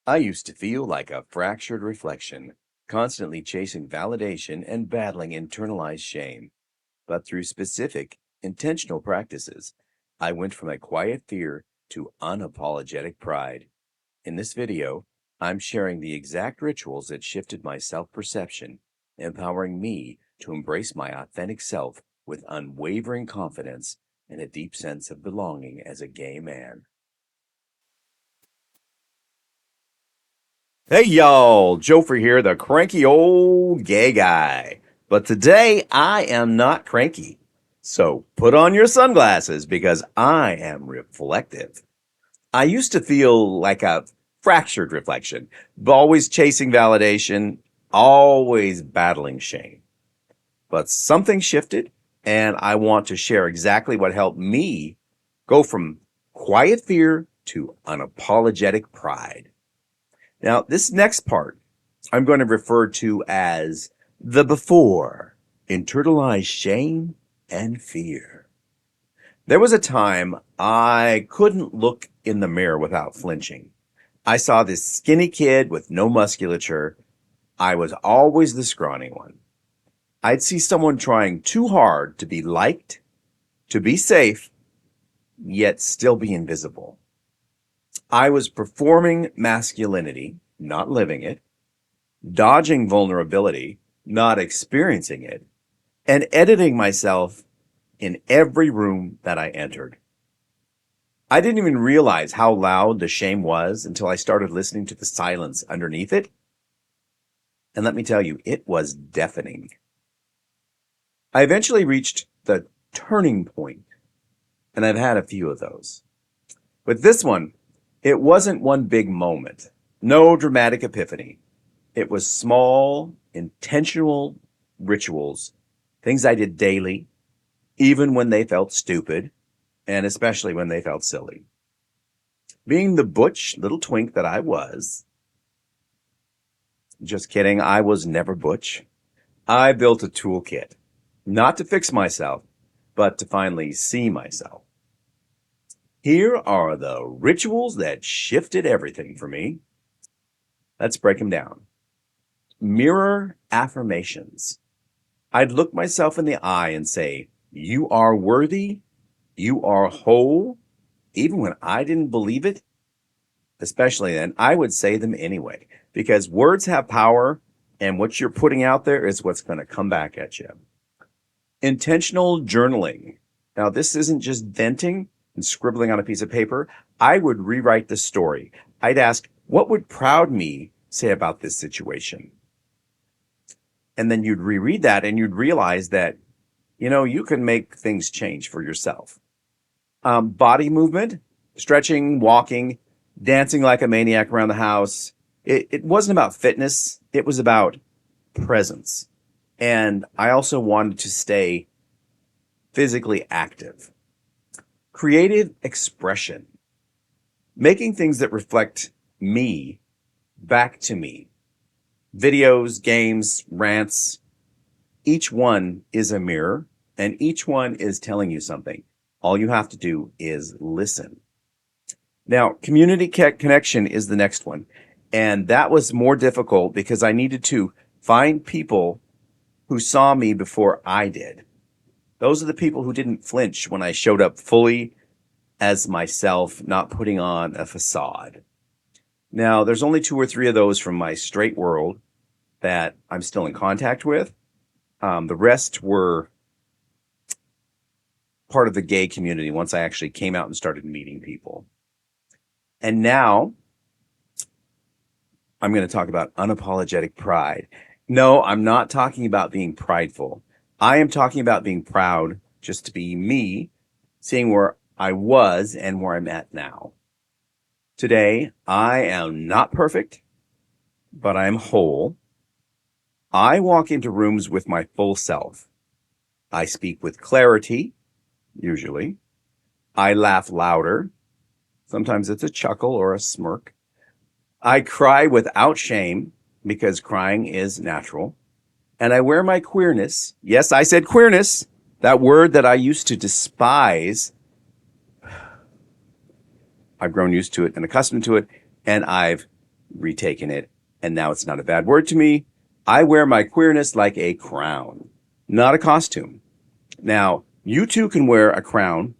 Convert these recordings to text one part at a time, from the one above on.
I used to feel like a fractured reflection, constantly chasing validation and battling internalized shame. But through specific, intentional practices, I went from a quiet fear to unapologetic pride. In this video, I'm sharing the exact rituals that shifted my self perception, empowering me to embrace my authentic self with unwavering confidence and a deep sense of belonging as a gay man. Hey y'all, Joefer here, the cranky old gay guy. But today I am not cranky. So put on your sunglasses because I am reflective. I used to feel like a fractured reflection, always chasing validation, always battling shame. But something shifted, and I want to share exactly what helped me go from quiet fear to unapologetic pride. Now, this next part I'm going to refer to as the before, internalized shame and fear. There was a time I couldn't look in the mirror without flinching. I saw this skinny kid with no musculature. I was always the scrawny one. I'd see someone trying too hard to be liked, to be safe, yet still be invisible. I was performing masculinity, not living it, dodging vulnerability, not experiencing it, and editing myself in every room that I entered. I didn't even realize how loud the shame was until I started listening to the silence underneath it. And let me tell you, it was deafening. I eventually reached the turning point, and I've had a few of those. But this one, it wasn't one big moment, no dramatic epiphany. It was small, intentional rituals, things I did daily, even when they felt stupid, and especially when they felt silly. Being the butch little twink that I was, just kidding, I was never butch. I built a toolkit, not to fix myself, but to finally see myself. Here are the rituals that shifted everything for me. Let's break them down. Mirror affirmations. I'd look myself in the eye and say, "You are worthy. You are whole." Even when I didn't believe it, especially then, I would say them anyway, because words have power, and what you're putting out there is what's going to come back at you. Intentional journaling. Now, this isn't just venting and scribbling on a piece of paper. I would rewrite the story. I'd ask, what would proud me say about this situation? And then you'd reread that and you'd realize that, you can make things change for yourself. Body movement, stretching, walking, dancing like a maniac around the house. It wasn't about fitness. It was about presence. And I also wanted to stay physically active. Creative expression, making things that reflect me back to me. Videos, games, rants, each one is a mirror and each one is telling you something. All you have to do is listen. Now, community connection is the next one. And that was more difficult because I needed to find people who saw me before I did. Those are the people who didn't flinch when I showed up fully as myself, not putting on a facade. Now, there's only 2 or 3 of those from my straight world that I'm still in contact with. The rest were part of the gay community once I actually came out and started meeting people. And now I'm going to talk about unapologetic pride. No, I'm not talking about being prideful. I am talking about being proud just to be me, seeing where I was and where I'm at now. Today, I am not perfect, but I'm whole. I walk into rooms with my full self. I speak with clarity, usually. I laugh louder. Sometimes it's a chuckle or a smirk. I cry without shame because crying is natural. And I wear my queerness. Yes, I said queerness, that word that I used to despise. I've grown used to it and accustomed to it, and I've retaken it, and now it's not a bad word to me. I wear my queerness like a crown, not a costume. Now, you too can wear a crown,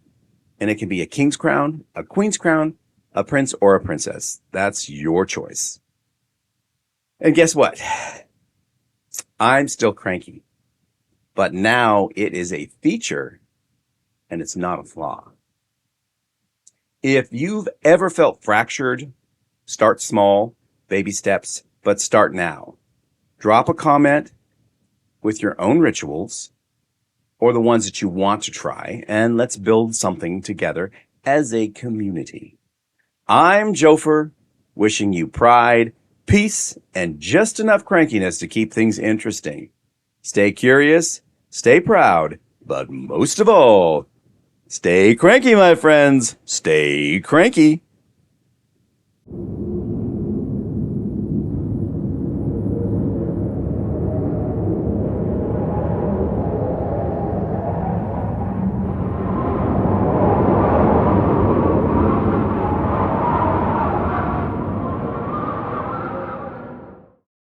and it can be a king's crown, a queen's crown, a prince, or a princess. That's your choice. And guess what? I'm still cranky, but now it is a feature and it's not a flaw. If you've ever felt fractured, start small, baby steps, but start now. Drop a comment with your own rituals or the ones that you want to try, and let's build something together as a community. I'm Joefer, wishing you pride, peace, and just enough crankiness to keep things interesting. Stay curious, stay proud, but most of all, stay cranky, my friends. Stay cranky.